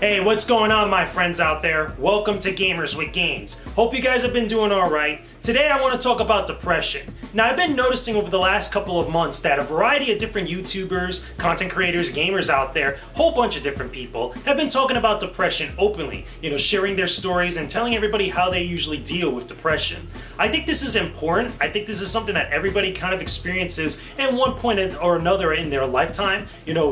Hey, what's going on, my friends out there? Welcome to Gamers with Gains. Hope you guys have been doing alright. Today I want to talk about depression. Now, I've been noticing over the last couple of months that a variety of different YouTubers, content creators, gamers out there, whole bunch of different people, have been talking about depression openly, sharing their stories and telling everybody how they usually deal with depression. I think this is important. I think this is something that everybody kind of experiences at one point or another in their lifetime.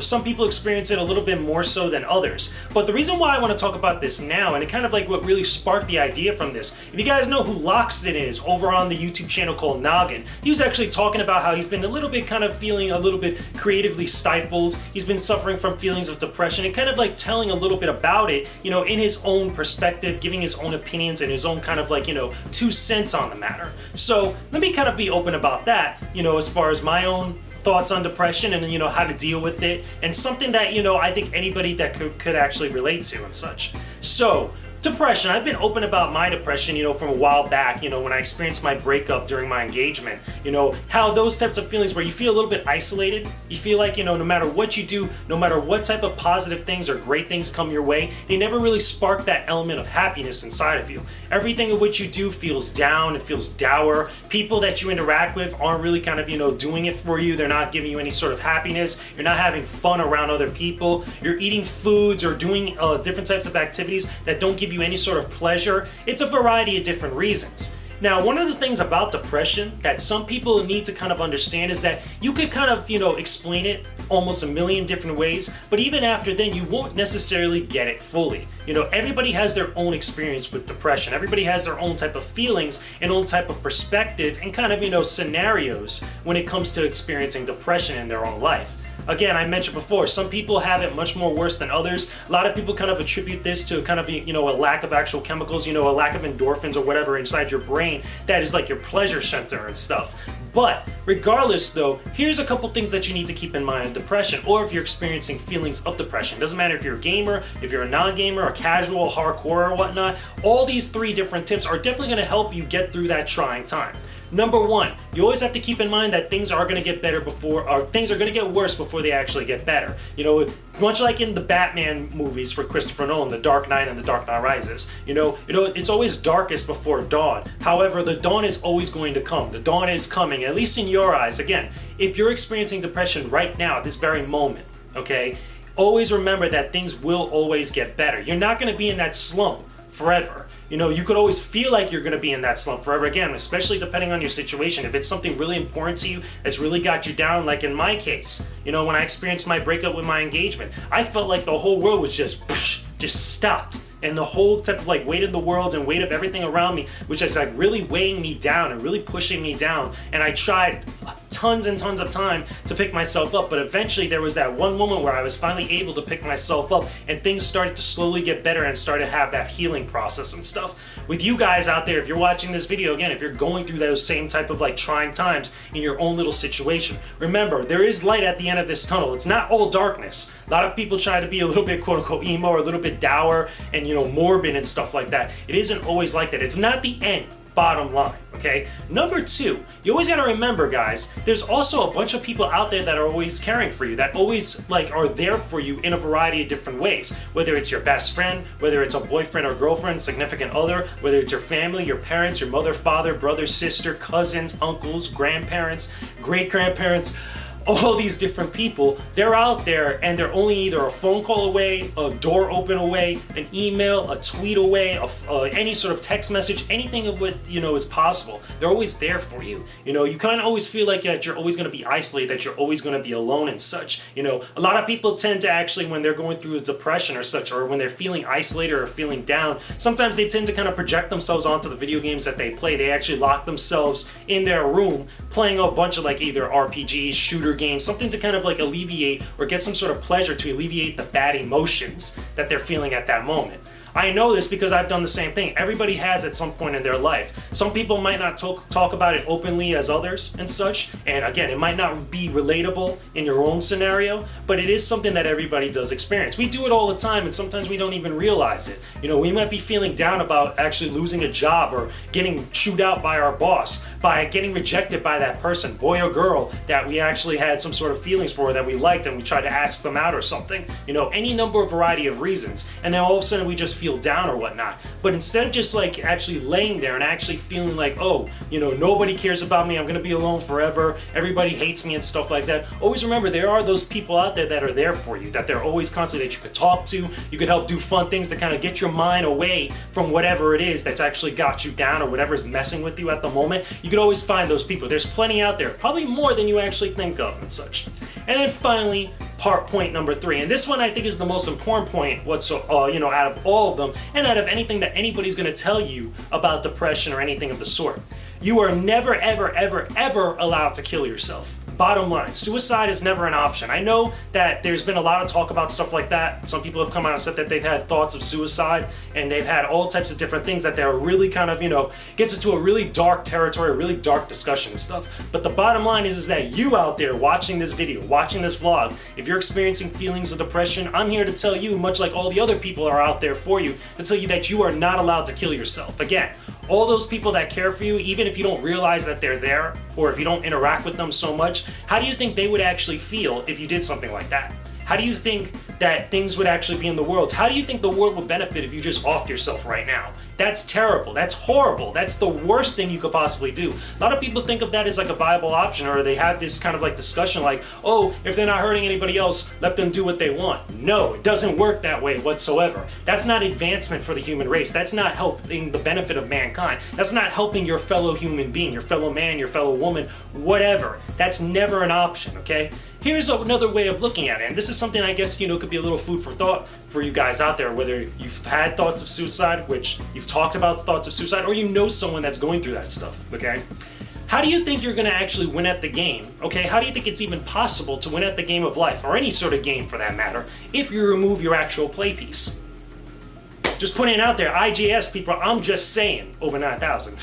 Some people experience it a little bit more so than others. But the reason why I want to talk about this now, and it kind of like what really sparked the idea from this, if you guys know who Lockston is over on the YouTube channel called Noggin, he was actually talking about how he's been a little bit kind of feeling a little bit creatively stifled. He's been suffering from feelings of depression and kind of like telling a little bit about it, in his own perspective, giving his own opinions and his own kind of like, 2 cents on the matter. So let me kind of be open about that, as far as my own thoughts on depression and how to deal with it, and something that I think anybody that could actually relate to and such. So depression, I've been open about my depression, from a while back, when I experienced my breakup during my engagement, how those types of feelings where you feel a little bit isolated, you feel like, no matter what you do, no matter what type of positive things or great things come your way, they never really spark that element of happiness inside of you. Everything of which you do feels down, it feels dour. People that you interact with aren't really kind of, doing it for you. They're not giving you any sort of happiness. You're not having fun around other people. You're eating foods or doing different types of activities that don't give you any sort of pleasure. It's a variety of different reasons. Now, one of the things about depression that some people need to kind of understand is that you could kind of, explain it almost a million different ways, but even after then, you won't necessarily get it fully. Everybody has their own experience with depression. Everybody has their own type of feelings and own type of perspective and kind of, scenarios when it comes to experiencing depression in their own life. Again, I mentioned before, some people have it much more worse than others. A lot of people kind of attribute this to kind of, a lack of actual chemicals, a lack of endorphins or whatever inside your brain that is like your pleasure center and stuff. But regardless though, here's a couple things that you need to keep in mind in depression, or if you're experiencing feelings of depression. Doesn't matter if you're a gamer, if you're a non-gamer, a casual, hardcore or whatnot. All these 3 different tips are definitely going to help you get through that trying time. Number 1, you always have to keep in mind that things are going to get better or things are going to get worse before they actually get better. Much like in the Batman movies for Christopher Nolan, The Dark Knight and The Dark Knight Rises, it's always darkest before dawn. However, the dawn is always going to come. The dawn is coming, at least in your eyes. Again, if you're experiencing depression right now at this very moment, okay, always remember that things will always get better. You're not going to be in that slump forever. You could always feel like you're going to be in that slump forever again, especially depending on your situation. If it's something really important to you that's really got you down, like in my case, when I experienced my breakup with my engagement, I felt like the whole world was just stopped. And the whole type of like weight of the world and weight of everything around me, which is like really weighing me down and really pushing me down. And I tried tons and tons of time to pick myself up, but eventually there was that one moment where I was finally able to pick myself up and things started to slowly get better and started to have that healing process and stuff. With you guys out there, if you're watching this video, again, if you're going through those same type of like trying times in your own little situation, remember, there is light at the end of this tunnel. It's not all darkness. A lot of people try to be a little bit quote unquote emo or a little bit dour and morbid and stuff like that. It isn't always like that. It's not the end. Bottom line, okay? Number 2, you always gotta remember, guys, there's also a bunch of people out there that are always caring for you, that always are there for you in a variety of different ways. Whether it's your best friend, whether it's a boyfriend or girlfriend, significant other, whether it's your family, your parents, your mother, father, brother, sister, cousins, uncles, grandparents, great-grandparents, all these different people, they're out there and they're only either a phone call away, a door open away, an email, a tweet away, any sort of text message, anything of what, is possible. They're always there for you. You kind of always feel like that you're always going to be isolated, that you're always going to be alone and such. A lot of people tend to actually, when they're going through a depression or such, or when they're feeling isolated or feeling down, sometimes they tend to kind of project themselves onto the video games that they play. They actually lock themselves in their room playing a bunch of like either RPGs, shooter games, something to kind of like alleviate or get some sort of pleasure to alleviate the bad emotions that they're feeling at that moment. I know this because I've done the same thing. Everybody has at some point in their life. Some people might not talk about it openly as others and such, and again, it might not be relatable in your own scenario, but it is something that everybody does experience. We do it all the time, and sometimes we don't even realize it. You know, we might be feeling down about actually losing a job or getting chewed out by our boss, by getting rejected by that person, boy or girl, that we actually had some sort of feelings for, that we liked, and we tried to ask them out or something. You know, any number of variety of reasons, and then all of a sudden we just feel down or whatnot. But instead of just like actually laying there and actually feeling like, oh, you know, nobody cares about me, I'm gonna be alone forever, everybody hates me and stuff like that, always remember there are those people out there that are there for you, that they're always constantly, that you could talk to, you could help do fun things to kind of get your mind away from whatever it is that's actually got you down or whatever's messing with you at the moment. You could always find those people. There's plenty out there, probably more than you actually think of and such. And then finally, point number 3, and this one I think is the most important point, you know, out of all of them, and out of anything that anybody's going to tell you about depression or anything of the sort. You are never, ever, ever, ever allowed to kill yourself. Bottom line, suicide is never an option. I know that there's been a lot of talk about stuff like that. Some people have come out and said that they've had thoughts of suicide, and they've had all types of different things that they're really kind of, you know, gets into a really dark territory, a really dark discussion and stuff. But the bottom line is that you out there watching this video, watching this vlog, if you're experiencing feelings of depression, I'm here to tell you, much like all the other people are out there for you, to tell you that you are not allowed to kill yourself. Again, all those people that care for you, even if you don't realize that they're there, or if you don't interact with them so much, how do you think they would actually feel if you did something like that? How do you think that things would actually be in the world? How do you think the world would benefit if you just offed yourself right now? That's terrible. That's horrible. That's the worst thing you could possibly do. A lot of people think of that as like a viable option, or they have this kind of like discussion like, oh, if they're not hurting anybody else, let them do what they want. No, it doesn't work that way whatsoever. That's not advancement for the human race. That's not helping the benefit of mankind. That's not helping your fellow human being, your fellow man, your fellow woman, whatever. That's never an option, okay? Here's another way of looking at it, and this is something I guess, you know, could be a little food for thought for you guys out there, whether you've had thoughts of suicide, which you've talked about thoughts of suicide, or you know someone that's going through that stuff, okay? How do you think you're gonna actually win at the game, okay? How do you think it's even possible to win at the game of life, or any sort of game for that matter, if you remove your actual play piece? Just putting it out there, IGS people, I'm just saying, over 9,000.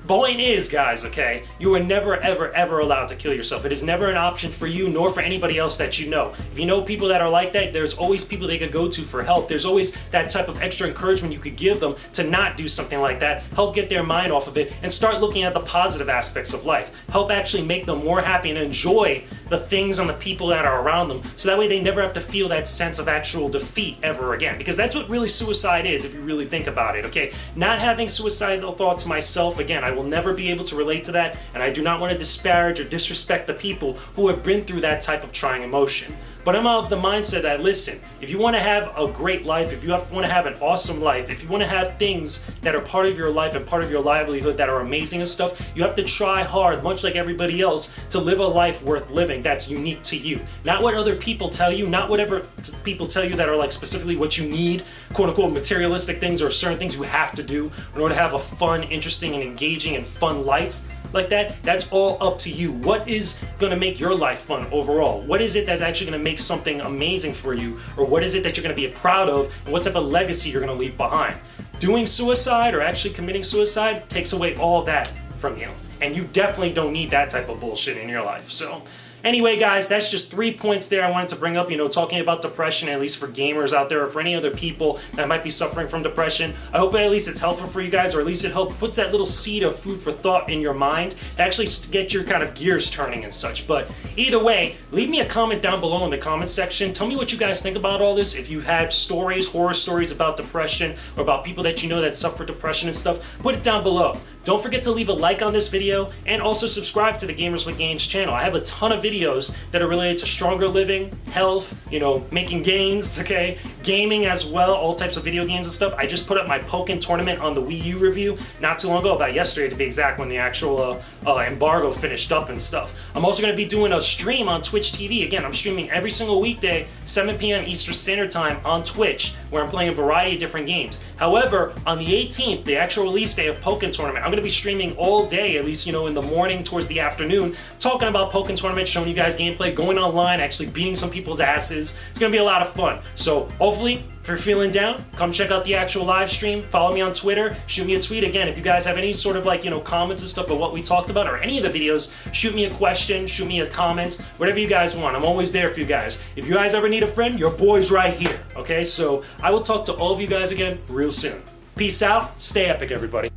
Point is, guys, okay, you are never, ever, ever allowed to kill yourself. It is never an option for you, nor for anybody else that you know. If you know people that are like that, there's always people they could go to for help. There's always that type of extra encouragement you could give them to not do something like that, help get their mind off of it, and start looking at the positive aspects of life. Help actually make them more happy and enjoy the things and the people that are around them, so that way they never have to feel that sense of actual defeat ever again. Because that's what really suicide is, if you really think about it, okay? Not having suicidal thoughts myself, again, I will never be able to relate to that, and I do not want to disparage or disrespect the people who have been through that type of trying emotion. But I'm of the mindset that, listen, if you want to have a great life, if you want to have an awesome life, if you want to have things that are part of your life and part of your livelihood that are amazing and stuff, you have to try hard, much like everybody else, to live a life worth living that's unique to you. Not what other people tell you, not whatever people tell you that are like specifically what you need, quote unquote materialistic things or certain things you have to do in order to have a fun, interesting, and engaging and fun life. Like that, that's all up to you. What is going to make your life fun overall? What is it that's actually going to make something amazing for you? Or what is it that you're going to be proud of? And what type of legacy you're going to leave behind? Doing suicide or actually committing suicide takes away all that from you. And you definitely don't need that type of bullshit in your life. So anyway, guys, that's just 3 points there I wanted to bring up, you know, talking about depression, at least for gamers out there or for any other people that might be suffering from depression. I hope at least it's helpful for you guys, or at least it puts that little seed of food for thought in your mind to actually get your kind of gears turning and such. But either way, leave me a comment down below in the comment section. Tell me what you guys think about all this. If you've had stories, horror stories about depression, or about people that you know that suffer depression and stuff, put it down below. Don't forget to leave a like on this video, and also subscribe to the Gamers with Gains channel. I have a ton of videos that are related to stronger living, health, you know, making gains, okay, gaming as well, all types of video games and stuff. I just put up my Pokken tournament on the Wii U review not too long ago, about yesterday to be exact, when the actual embargo finished up and stuff. I'm also going to be doing a stream on Twitch TV. Again, I'm streaming every single weekday, 7 p.m. Eastern Standard Time on Twitch, where I'm playing a variety of different games. However, on the 18th, the actual release day of Pokken tournament, I'm going to be streaming all day, at least, you know, in the morning towards the afternoon, talking about Pokken tournament, showing you guys gameplay, going online, actually beating some people's asses. It's gonna be a lot of fun. So hopefully, if you're feeling down, come check out the actual live stream. Follow me on Twitter. Shoot me a tweet. Again, if you guys have any sort of comments and stuff of what we talked about or any of the videos, shoot me a question, shoot me a comment, whatever you guys want. I'm always there for you guys. If you guys ever need a friend, your boy's right here. Okay, so I will talk to all of you guys again real soon. Peace out. Stay epic, everybody.